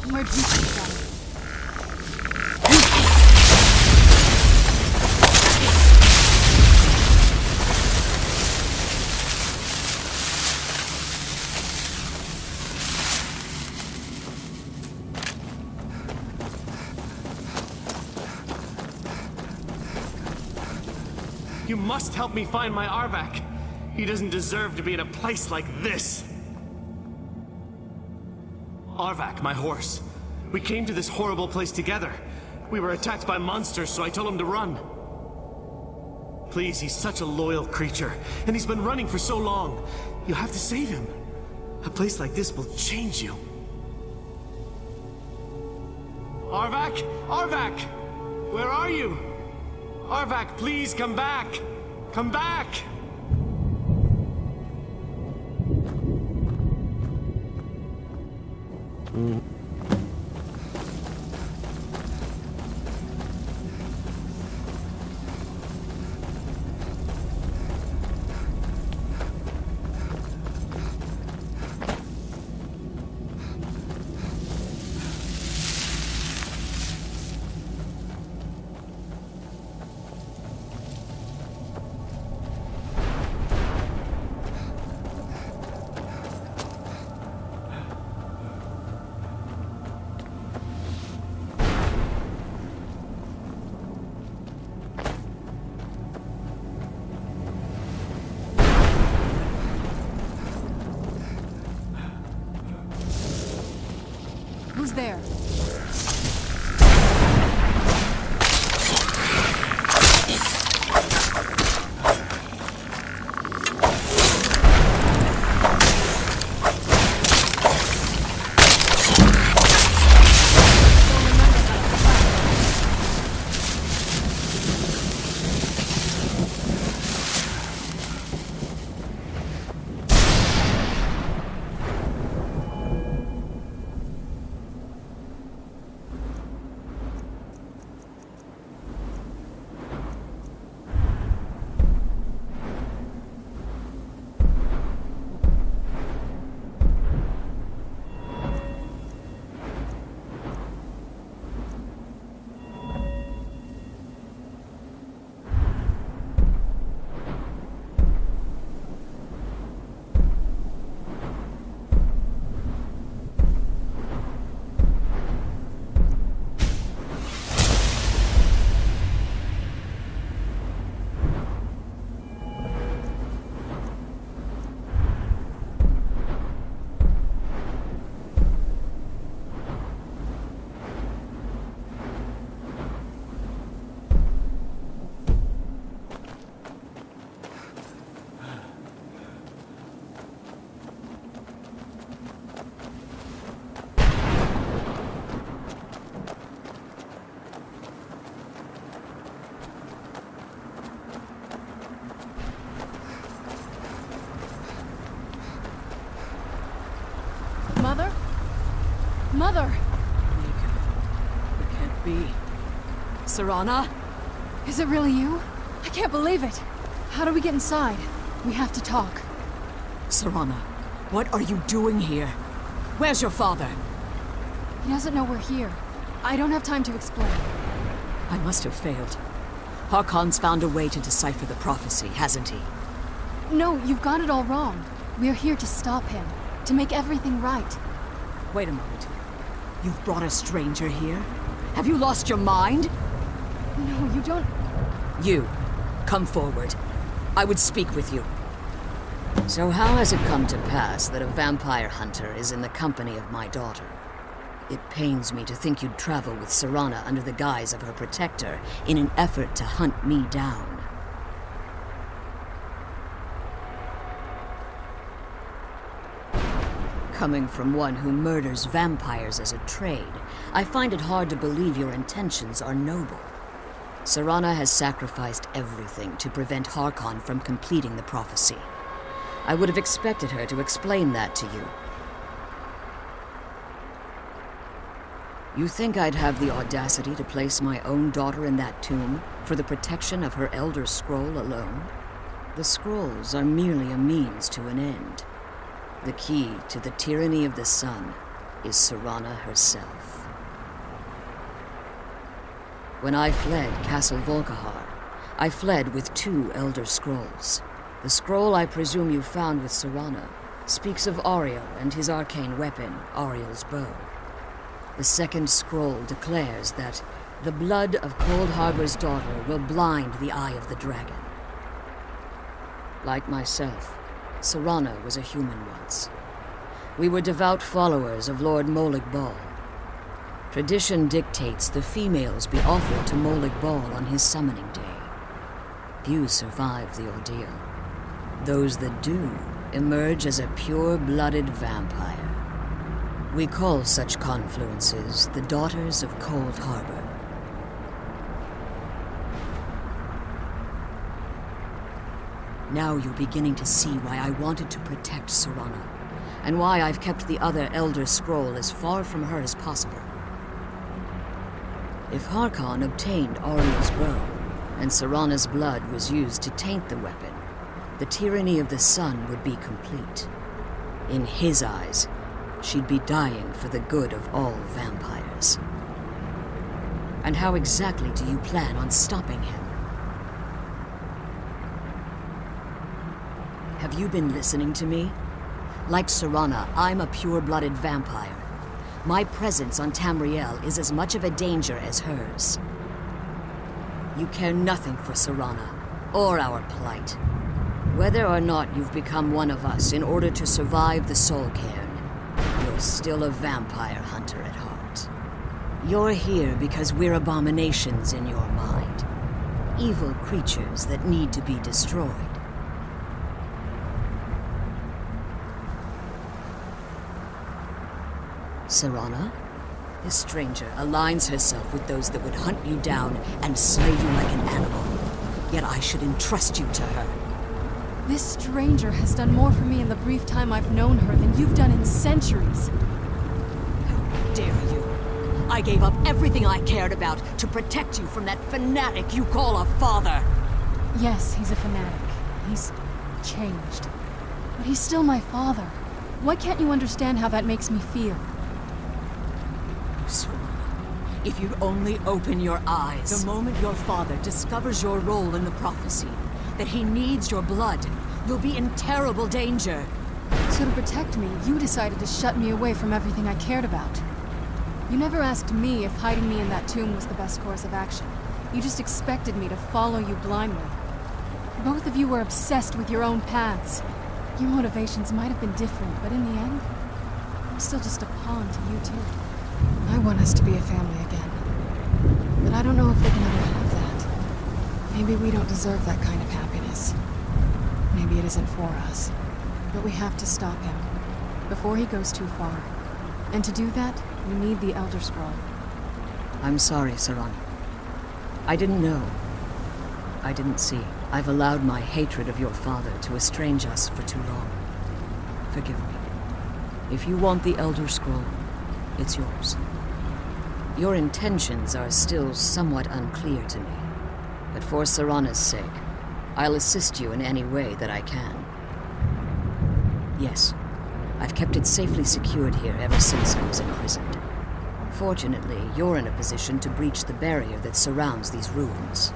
Emergency shuttle. You must help me find my Arvak. He doesn't deserve to be in a place like this. Arvak, my horse. We came to this horrible place together. We were attacked by monsters, so I told him to run. Please, he's such a loyal creature, and he's been running for so long. You have to save him. A place like this will change you. Arvak? Arvak! Where are you? Arvak, please come back! Come back! Who's there? Mother? Mother! It can't be. Serana? Is it really you? I can't believe it. How do we get inside? We have to talk. Serana, what are you doing here? Where's your father? He doesn't know we're here. I don't have time to explain. I must have failed. Harkon's found a way to decipher the prophecy, hasn't he? No, you've got it all wrong. We're here to stop him. To make everything right. Wait a moment. You've brought a stranger here? Have you lost your mind? No, you don't... You, come forward. I would speak with you. So how has it come to pass that a vampire hunter is in the company of my daughter? It pains me to think you'd travel with Serana under the guise of her protector in an effort to hunt me down. Coming from one who murders vampires as a trade, I find it hard to believe your intentions are noble. Serana has sacrificed everything to prevent Harkon from completing the prophecy. I would have expected her to explain that to you. You think I'd have the audacity to place my own daughter in that tomb for the protection of her Elder Scroll alone? The scrolls are merely a means to an end. The key to the tyranny of the sun is Serana herself. When I fled Castle Volkihar, I fled with 2 Elder Scrolls. The scroll I presume you found with Serana speaks of Ariel and his arcane weapon, Ariel's bow. The second scroll declares that the blood of Cold Harbor's daughter will blind the eye of the dragon. Like myself, Serana was a human once. We were devout followers of Lord Molig Bal. Tradition dictates the females be offered to Molig Bal on his summoning day. Few survive the ordeal. Those that do emerge as a pure-blooded vampire. We call such confluences the Daughters of Cold Harbor. Now you're beginning to see why I wanted to protect Serana, and why I've kept the other Elder Scroll as far from her as possible. If Harkon obtained Ariel's bow, and Serana's blood was used to taint the weapon, the tyranny of the sun would be complete. In his eyes, she'd be dying for the good of all vampires. And how exactly do you plan on stopping him? Have you been listening to me? Like Serana, I'm a pure-blooded vampire. My presence on Tamriel is as much of a danger as hers. You care nothing for Serana, or our plight. Whether or not you've become one of us in order to survive the Soul Cairn, you're still a vampire hunter at heart. You're here because we're abominations in your mind. Evil creatures that need to be destroyed. Serana? This stranger aligns herself with those that would hunt you down and slay you like an animal. Yet I should entrust you to her. This stranger has done more for me in the brief time I've known her than you've done in centuries. How dare you? I gave up everything I cared about to protect you from that fanatic you call a father. Yes, he's a fanatic. He's changed. But he's still my father. Why can't you understand how that makes me feel? Serana, if you'd only open your eyes. The moment your father discovers your role in the prophecy, that he needs your blood, you'll be in terrible danger. So to protect me, you decided to shut me away from everything I cared about. You never asked me if hiding me in that tomb was the best course of action. You just expected me to follow you blindly. Both of you were obsessed with your own paths. Your motivations might have been different, but in the end, I'm still just a pawn to you too. I want us to be a family again. But I don't know if we can ever have that. Maybe we don't deserve that kind of happiness. Maybe it isn't for us. But we have to stop him, before he goes too far. And to do that, we need the Elder Scroll. I'm sorry, Serana. I didn't know. I didn't see. I've allowed my hatred of your father to estrange us for too long. Forgive me. If you want the Elder Scroll, it's yours. Your intentions are still somewhat unclear to me, but for Serana's sake, I'll assist you in any way that I can. Yes, I've kept it safely secured here ever since I was imprisoned. Fortunately, you're in a position to breach the barrier that surrounds these ruins.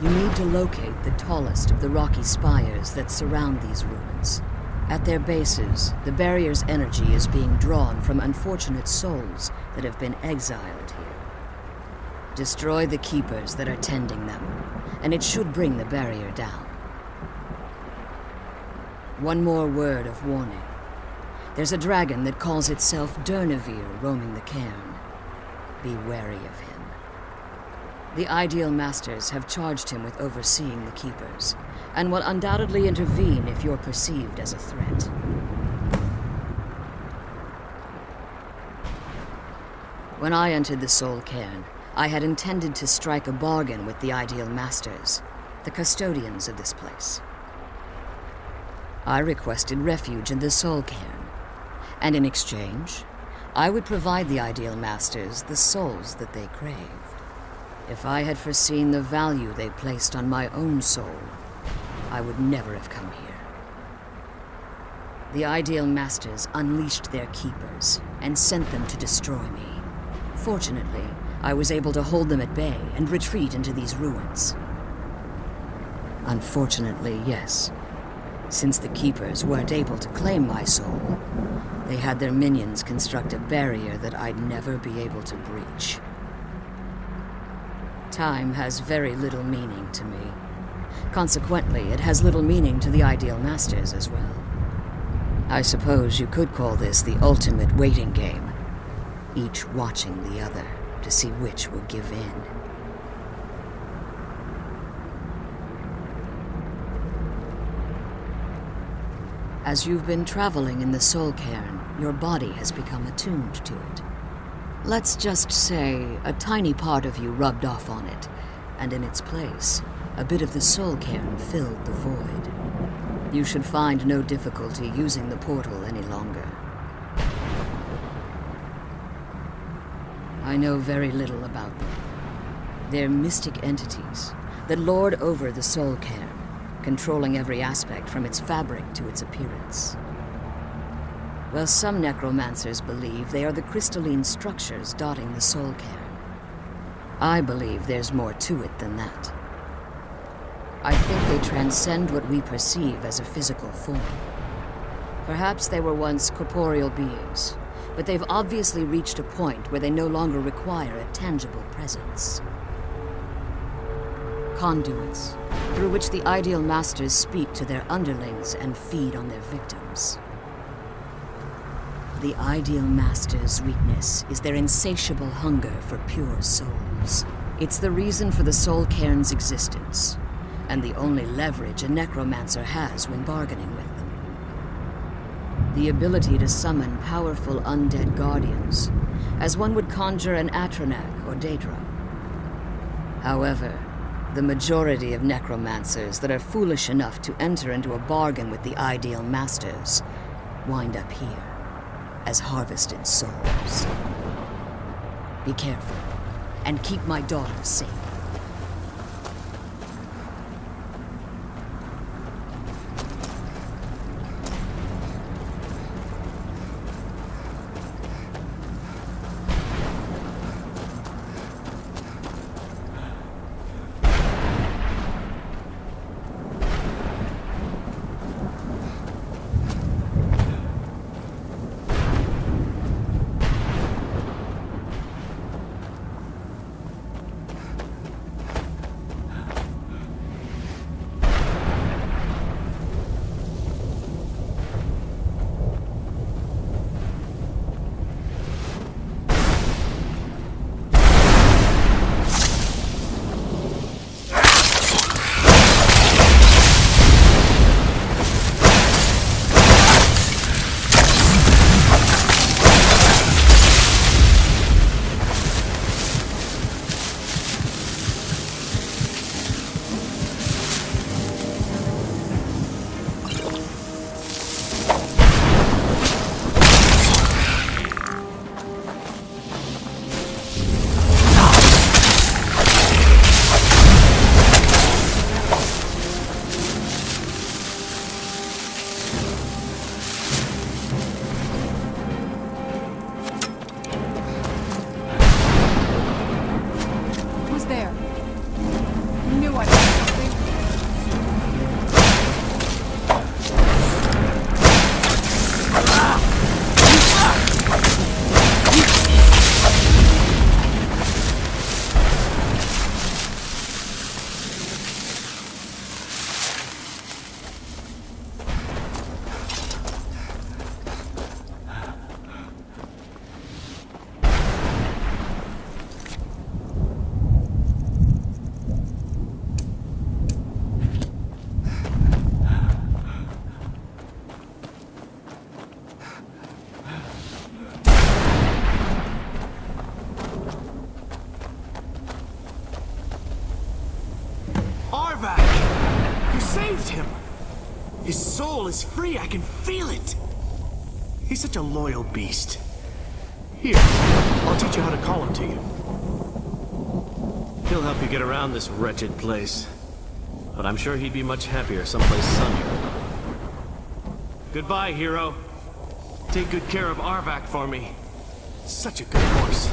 You need to locate the tallest of the rocky spires that surround these ruins. At their bases, the barrier's energy is being drawn from unfortunate souls that have been exiled here. Destroy the keepers that are tending them, and it should bring the barrier down. One more word of warning. There's a dragon that calls itself Durnevere roaming the cairn. Be wary of him. The Ideal Masters have charged him with overseeing the keepers, and will undoubtedly intervene if you're perceived as a threat. When I entered the Soul Cairn, I had intended to strike a bargain with the Ideal Masters, the custodians of this place. I requested refuge in the Soul Cairn, and in exchange, I would provide the Ideal Masters the souls that they craved. If I had foreseen the value they placed on my own soul, I would never have come here. The Ideal Masters unleashed their keepers and sent them to destroy me. Fortunately, I was able to hold them at bay and retreat into these ruins. Unfortunately, yes. Since the keepers weren't able to claim my soul, they had their minions construct a barrier that I'd never be able to breach. Time has very little meaning to me. Consequently, it has little meaning to the Ideal Masters as well. I suppose you could call this the ultimate waiting game, each watching the other to see which will give in. As you've been traveling in the Soul Cairn, your body has become attuned to it. Let's just say a tiny part of you rubbed off on it, and in its place, a bit of the Soul Cairn filled the void. You should find no difficulty using the portal any longer. I know very little about them. They're mystic entities that lord over the Soul Cairn, controlling every aspect from its fabric to its appearance. Well, some necromancers believe they are the crystalline structures dotting the Soul Cairn. I believe there's more to it than that. I think they transcend what we perceive as a physical form. Perhaps they were once corporeal beings, but they've obviously reached a point where they no longer require a tangible presence. Conduits, through which the Ideal Masters speak to their underlings and feed on their victims. The Ideal Masters' weakness is their insatiable hunger for pure souls. It's the reason for the Soul Cairn's existence, and the only leverage a necromancer has when bargaining with them. The ability to summon powerful undead guardians, as one would conjure an Atronak or Daedra. However, the majority of necromancers that are foolish enough to enter into a bargain with the Ideal Masters wind up here as harvested souls. Be careful, and keep my daughter safe. His soul is free, I can feel it! He's such a loyal beast. Here, I'll teach you how to call him to you. He'll help you get around this wretched place. But I'm sure he'd be much happier someplace sunnier. Goodbye, hero. Take good care of Arvak for me. Such a good horse.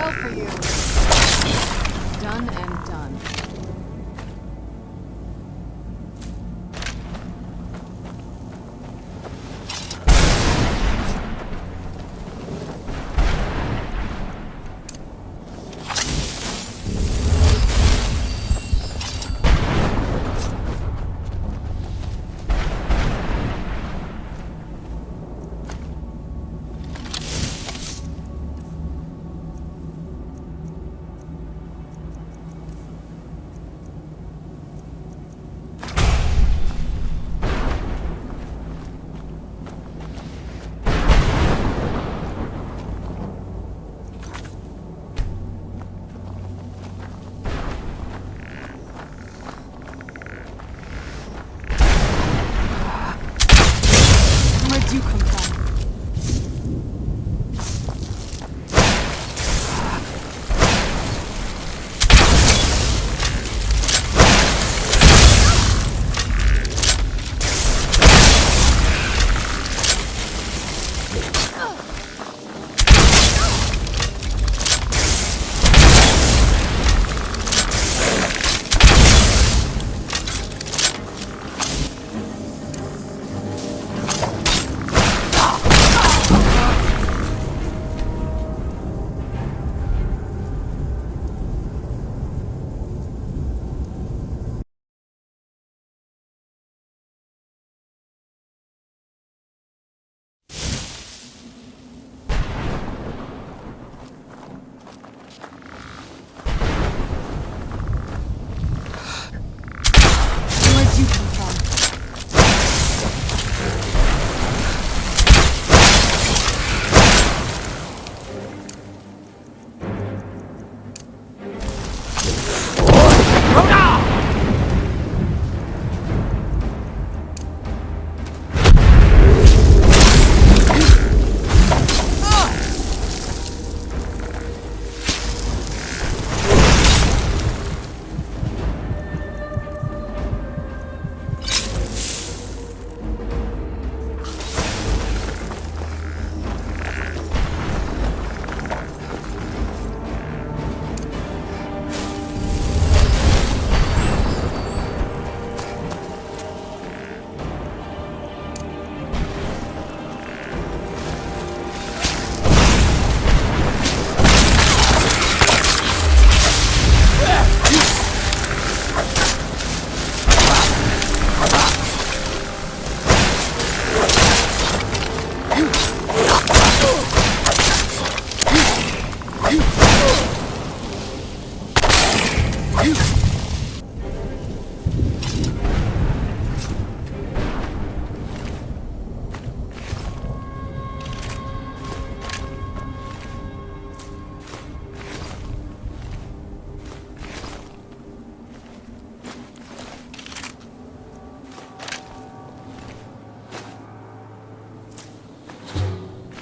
well for you. Done and done. Where'd you come from? Where'd you come from?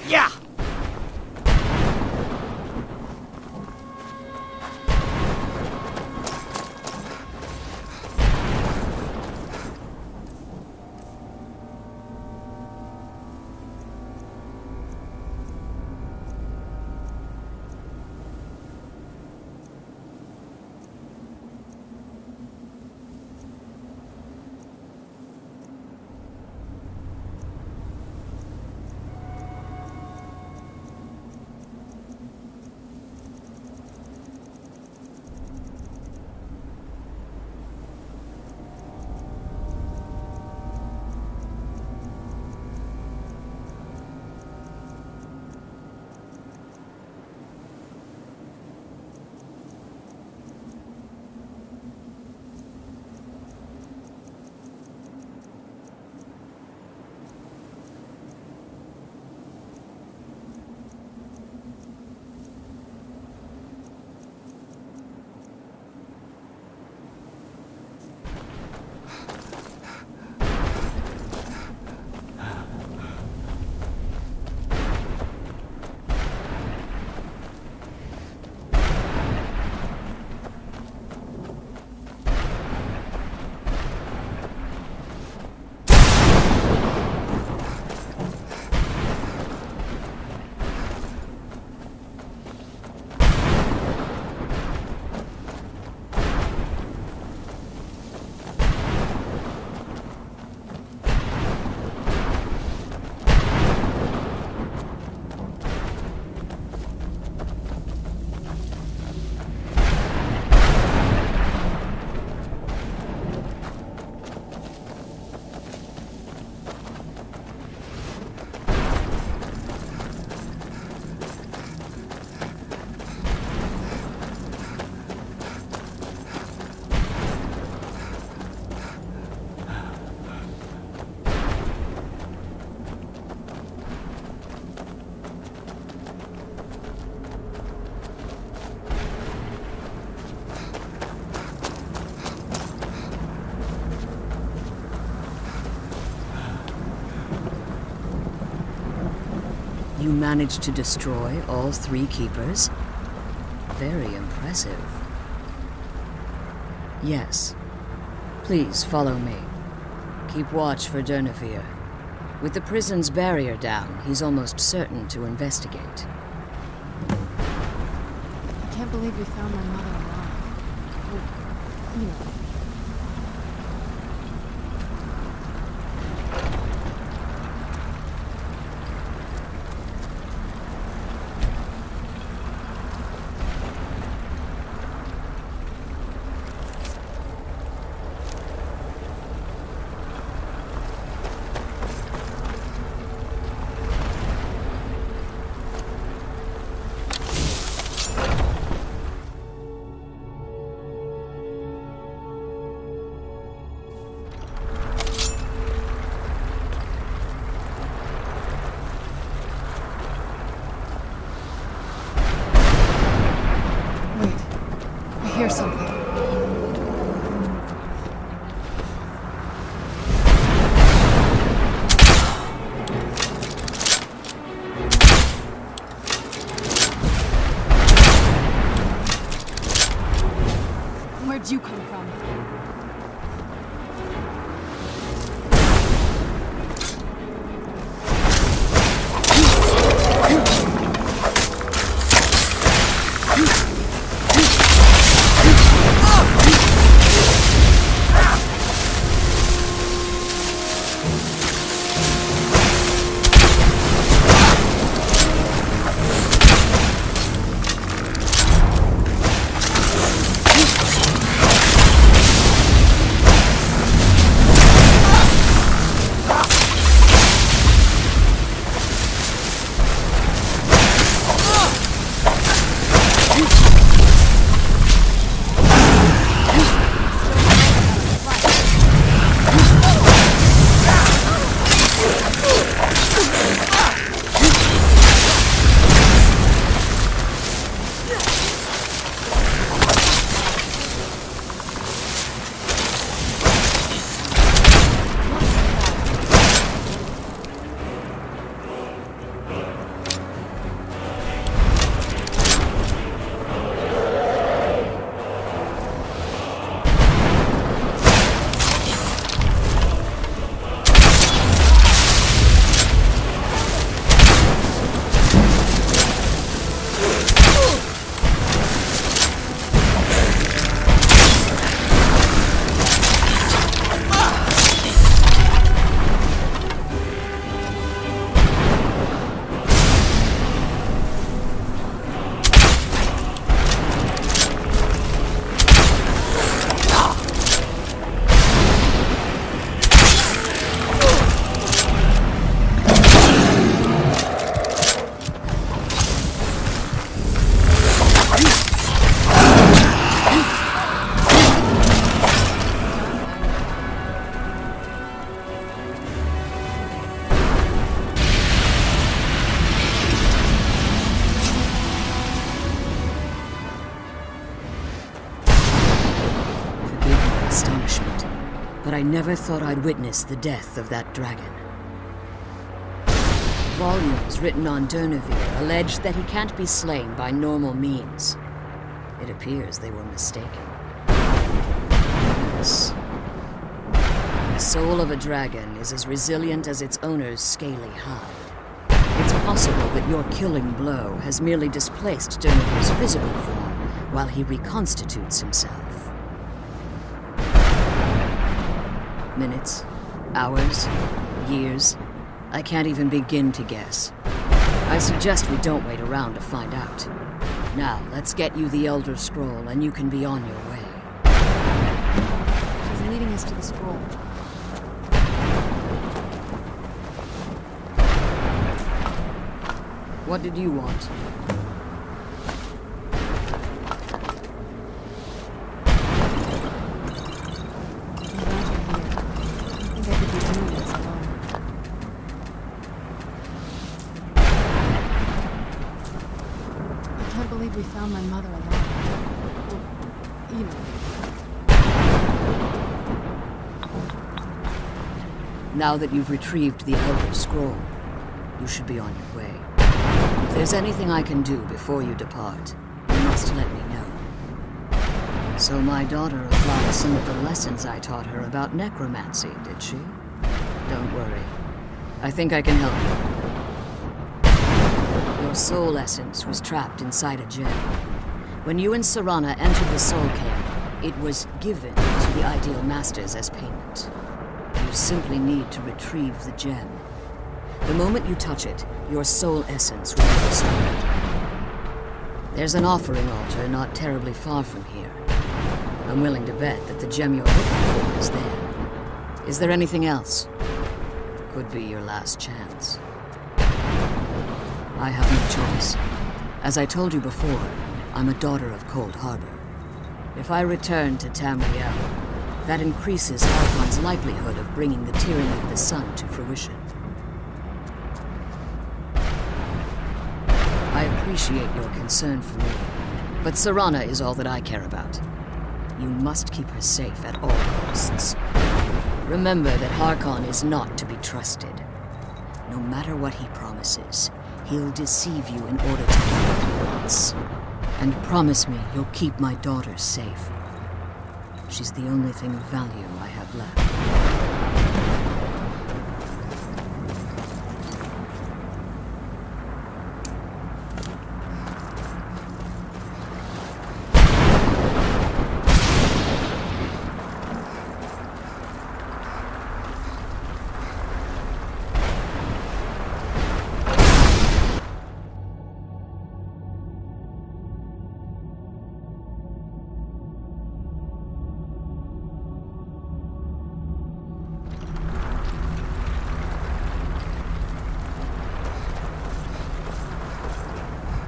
Yeah! you managed to destroy all 3 keepers? Very impressive. Yes. Please follow me. Keep watch for Durnevere. With the prison's barrier down, he's almost certain to investigate. I can't believe we found my mother alive. Well, you know. Hear something. Where'd you come from? But I never thought I'd witness the death of that dragon. Volumes written on Durnevere allege that he can't be slain by normal means. It appears they were mistaken. Yes. The soul of a dragon is as resilient as its owner's scaly hide. It's possible that your killing blow has merely displaced Durnevere's physical form while he reconstitutes himself. Minutes, hours, years. I can't even begin to guess. I suggest we don't wait around to find out. Now, let's get you the Elder Scroll and you can be on your way. She's leading us to the scroll. What did you want? We found my mother alive. Well, you know. Now that you've retrieved the Elder Scroll, you should be on your way. If there's anything I can do before you depart, you must let me know. So my daughter applied some of the lessons I taught her about necromancy, did she? Don't worry. I think I can help you. Your soul essence was trapped inside a gem. When you and Serana entered the soul cairn, it was given to the Ideal Masters as payment. You simply need to retrieve the gem. The moment you touch it, your soul essence will be restored. There's an offering altar not terribly far from here. I'm willing to bet that the gem you're looking for is there. Is there anything else? Could be your last chance. I have no choice. As I told you before, I'm a daughter of Cold Harbor. If I return to Tamriel, that increases Archon's likelihood of bringing the tyranny of the sun to fruition. I appreciate your concern for me, but Serana is all that I care about. You must keep her safe at all costs. Remember that Harkon is not to be trusted. No matter what he promises, he'll deceive you in order to get what he wants. And promise me you'll keep my daughter safe. She's the only thing of value I have left.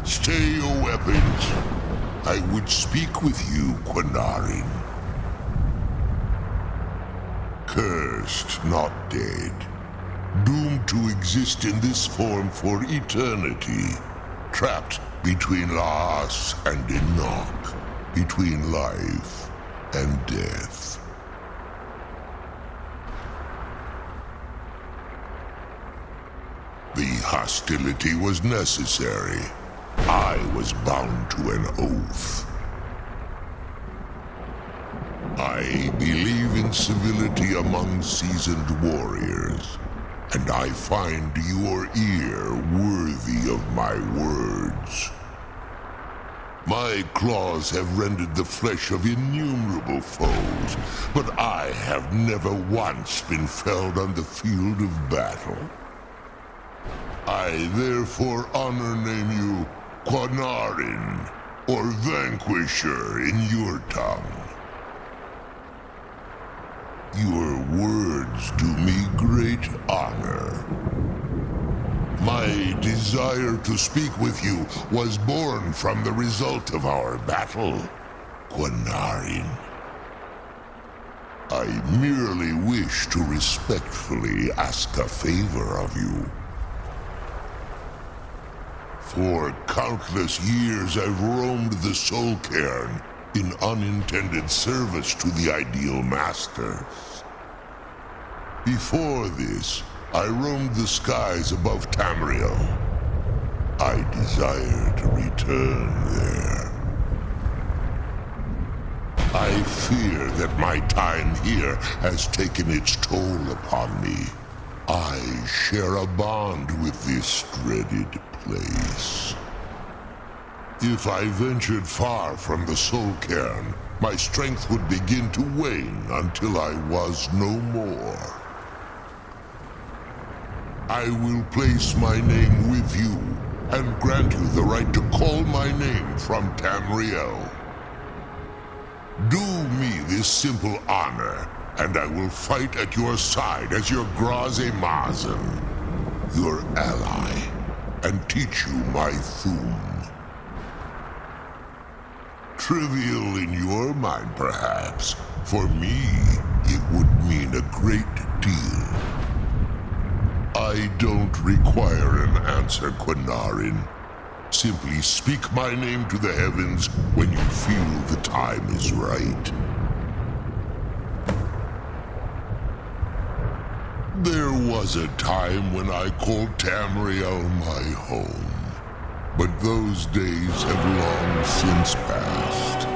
Stay your weapons. I would speak with you, Quinarin. Cursed, not dead. Doomed to exist in this form for eternity. Trapped between Laas and Enoch. Between life and death. The hostility was necessary. I was bound to an oath. I believe in civility among seasoned warriors, and I find your ear worthy of my words. My claws have rendered the flesh of innumerable foes, but I have never once been felled on the field of battle. I therefore honor name you Quinarin, or Vanquisher in your tongue. Your words do me great honor. My desire to speak with you was born from the result of our battle, Quinarin. I merely wish to respectfully ask a favor of you. For countless years I've roamed the Soul Cairn in unintended service to the Ideal Masters. Before this, I roamed the skies above Tamriel. I desire to return there. I fear that my time here has taken its toll upon me. I share a bond with this dreaded place. If I ventured far from the Soul Cairn, my strength would begin to wane until I was no more. I will place my name with you and grant you the right to call my name from Tamriel. Do me this simple honor, and I will fight at your side as your Graze Mazen, your ally, and teach you my Thum. Trivial in your mind, perhaps. For me, it would mean a great deal. I don't require an answer, Quinarin. Simply speak my name to the heavens when you feel the time is right. There was a time when I called Tamriel my home. but those days have long since passed.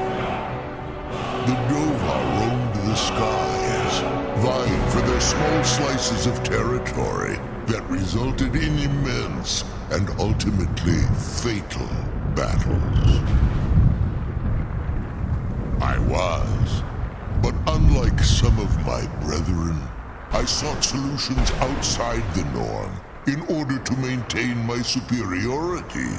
The Dova roamed the skies, vying for their small slices of territory that resulted in immense and ultimately fatal battles. I was, but unlike some of my brethren, I sought solutions outside the norm in order to maintain my superiority.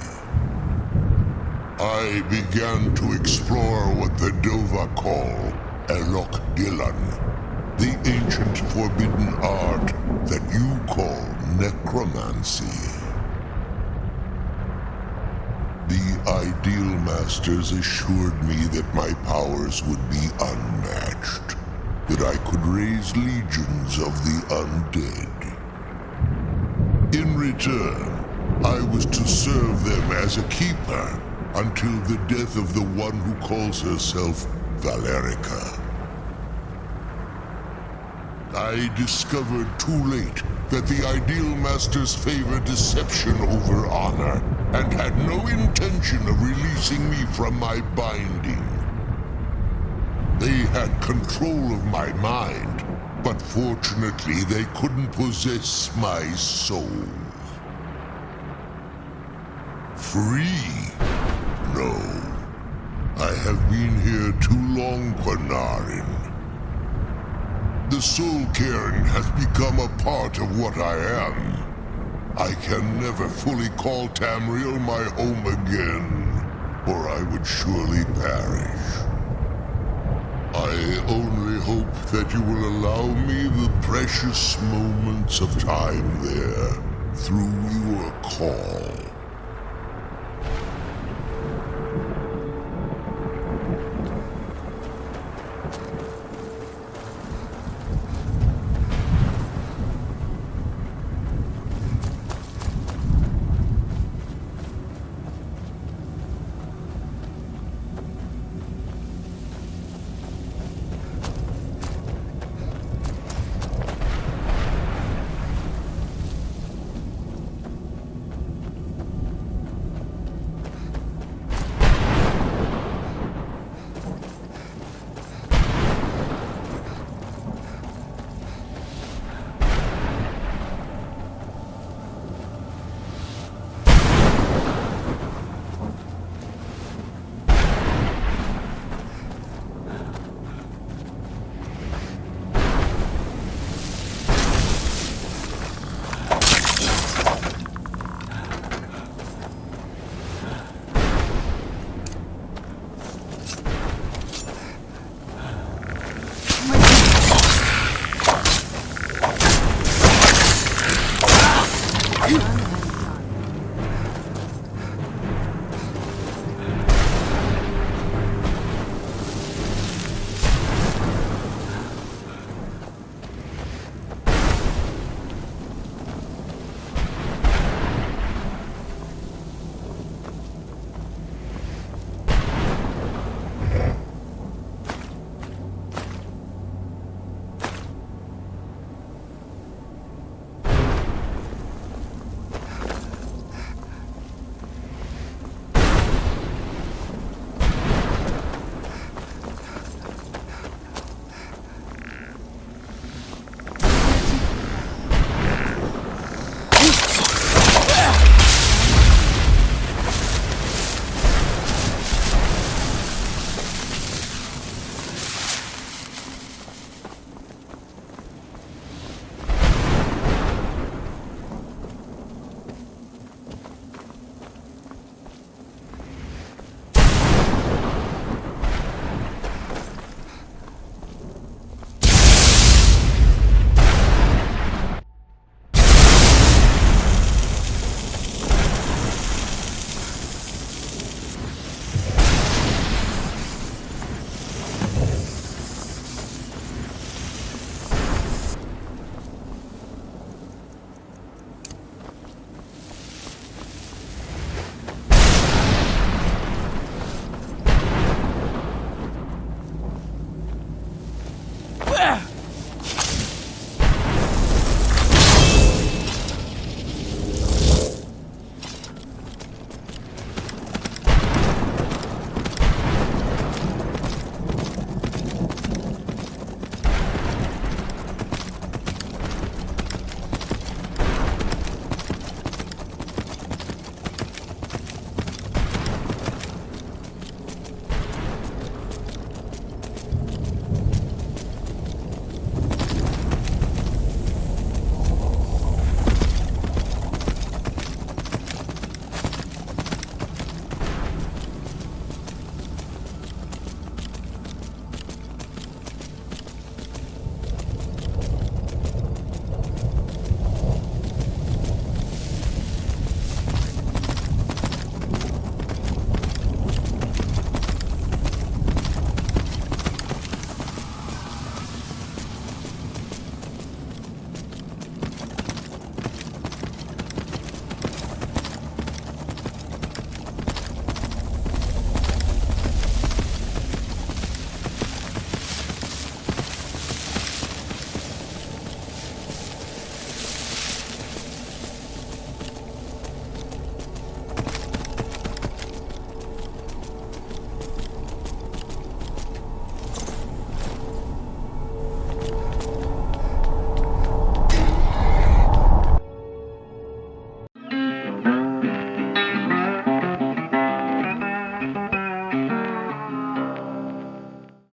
I began to explore what the Dova call Elok Gillan, the ancient forbidden art that you call necromancy. The Ideal Masters assured me that my powers would be unmatched, that I could raise legions of the undead. In return, I was to serve them as a keeper until the death of the one who calls herself Valerica. I discovered too late that the Ideal Masters favor deception over honor, and had no intention of releasing me from my binding. They had control of my mind, but fortunately they couldn't possess my soul. Free? No. I have been here too long, Quanarin. The Soul Cairn has become a part of what I am. I can never fully call Tamriel my home again, or I would surely perish. I only hope that you will allow me the precious moments of time there through your call.